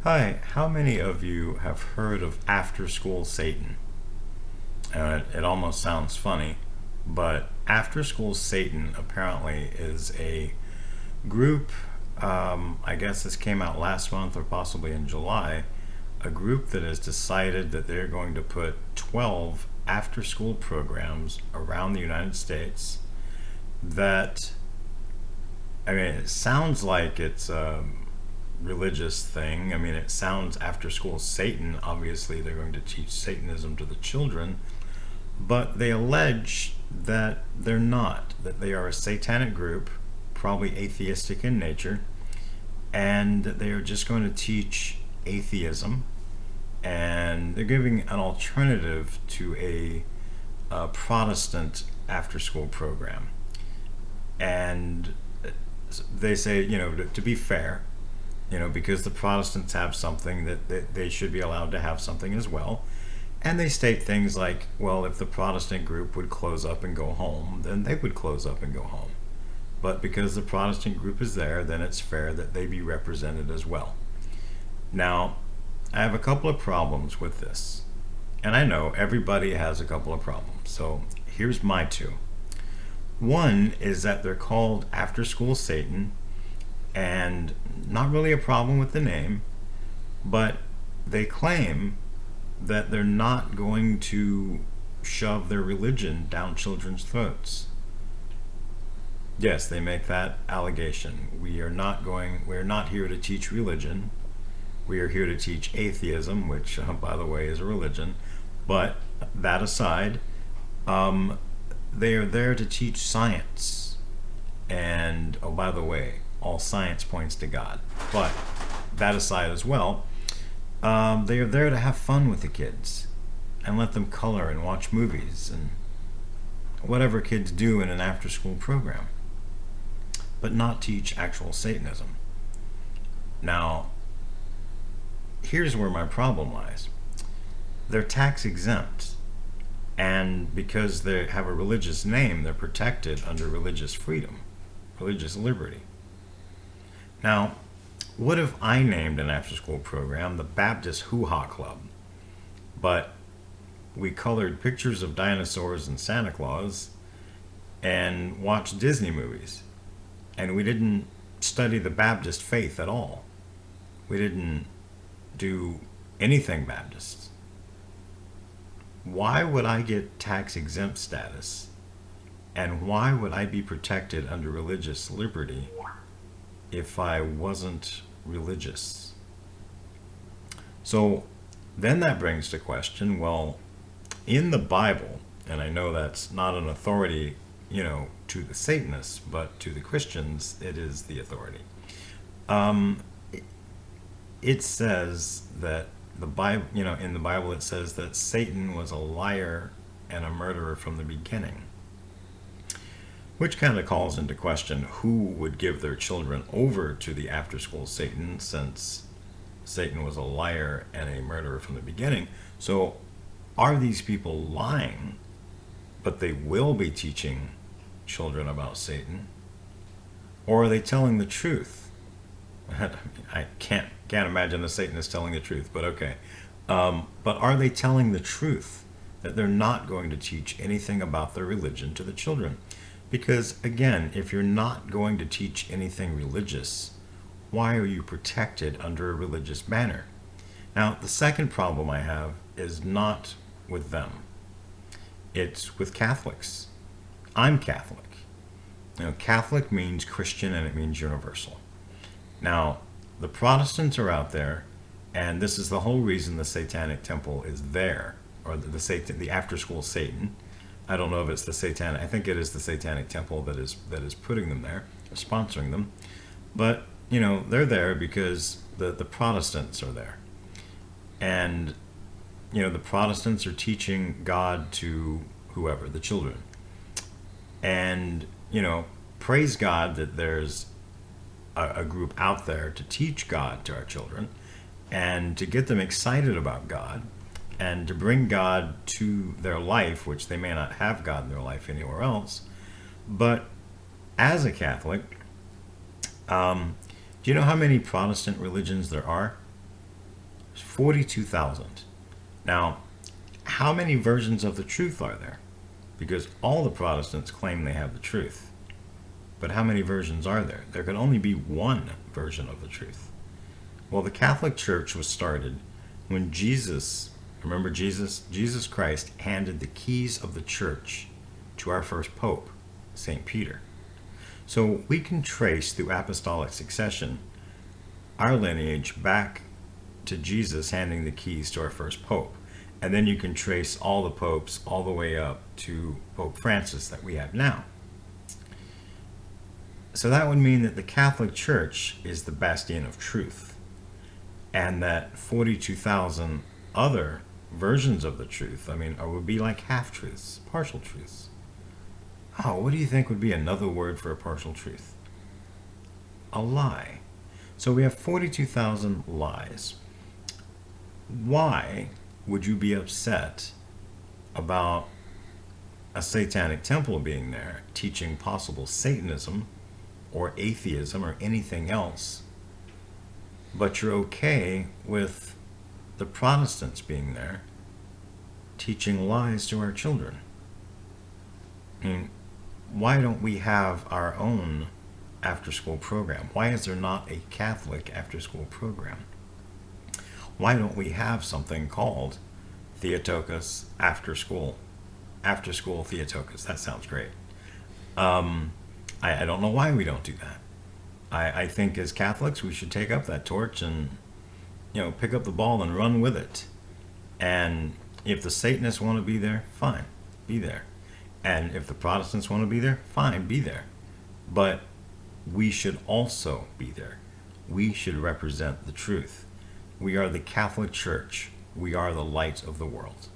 Hi, how many of you have heard of After School Satan? It almost sounds funny, but After School Satan apparently is a group. I guess this came out last month or possibly in July. A group that has decided that they're going to put 12 after school programs around the United States that, I mean, it sounds like it's a religious thing. I mean, it sounds after school Satan. Obviously, they're going to teach Satanism to the children, but they allege that they're not, that they are a satanic group, probably atheistic in nature, and that they are just going to teach atheism, and they're giving an alternative to a Protestant after school program. And they say, to be fair, because the Protestants have something that they should be allowed to have something as well. And they state things like, well, if the Protestant group would close up and go home, then they would close up and go home. But because the Protestant group is there, then it's fair that they be represented as well. Now, I have a couple of problems with this. And I know everybody has a couple of problems. So here's my two. One is that they're called After School Satan, and not really a problem with the name, but they claim that they're not going to shove their religion down children's throats. Yes, they make that allegation. We're not here to teach religion. We are here to teach atheism, which, by the way, is a religion. But that aside, they are there to teach science. And, oh, by the way, all science points to God. But that aside as well, they are there to have fun with the kids and let them color and watch movies and whatever kids do in an after school program, but not teach actual Satanism. Now, here's where my problem lies. They're tax exempt, and because they have a religious name, they're protected under religious freedom, religious liberty. Now, what if I named an after school program the Baptist Hoo Ha Club, but we colored pictures of dinosaurs and Santa Claus and watched Disney movies, and we didn't study the Baptist faith at all? We didn't do anything Baptist. Why would I get tax exempt status? And why would I be protected under religious liberty if I wasn't religious? So then that brings to question, well, in the Bible, and I know that's not an authority, to the Satanists, but to the Christians, it is the authority. Um, it says that the Bible, in the Bible, it says that Satan was a liar and a murderer from the beginning, which kind of calls into question who would give their children over to the after school Satan, since Satan was a liar and a murderer from the beginning. So are these people lying, but they will be teaching children about Satan? Or are they telling the truth? I can't imagine the Satanist telling the truth, but okay. But are they telling the truth that they're not going to teach anything about their religion to the children? Because again, if you're not going to teach anything religious, why are you protected under a religious banner? Now, the second problem I have is not with them. It's with Catholics. I'm Catholic. Catholic means Christian and it means universal. Now, the Protestants are out there, and this is the whole reason the Satanic Temple is there, or the after school Satan. I don't know if it's the Satanic. I think it is the Satanic Temple that is putting them there, or sponsoring them. But they're there because the Protestants are there, and the Protestants are teaching God to whoever, the children, and praise God that there's a group out there to teach God to our children and to get them excited about God and to bring God to their life, which they may not have God in their life anywhere else. But as a Catholic, do you know how many Protestant religions there are? 42,000. Now, how many versions of the truth are there? Because all the Protestants claim they have the truth. But how many versions are there? There can only be one version of the truth. Well, the Catholic Church was started when Jesus, remember Jesus? Jesus Christ handed the keys of the church to our first pope, St. Peter. So we can trace through apostolic succession our lineage back to Jesus handing the keys to our first pope. And then you can trace all the popes all the way up to Pope Francis that we have now. So that would mean that the Catholic Church is the bastion of truth, and that 42,000 other versions of the truth, would be like half-truths, partial truths. Oh, what do you think would be another word for a partial truth? A lie. So we have 42,000 lies. Why would you be upset about a satanic temple being there teaching possible Satanism or atheism or anything else, but you're okay with the Protestants being there teaching lies to our children? Why don't we have our own after-school program? Why is there not a Catholic after-school program? Why don't we have something called Theotokos after-school Theotokos? That sounds great. I don't know why we don't do that. I think as Catholics we should take up that torch and pick up the ball and run with it. And if the Satanists want to be there, fine, be there. And if the Protestants want to be there, fine, be there. But we should also be there. We should represent the truth. We are the Catholic Church. We are the light of the world.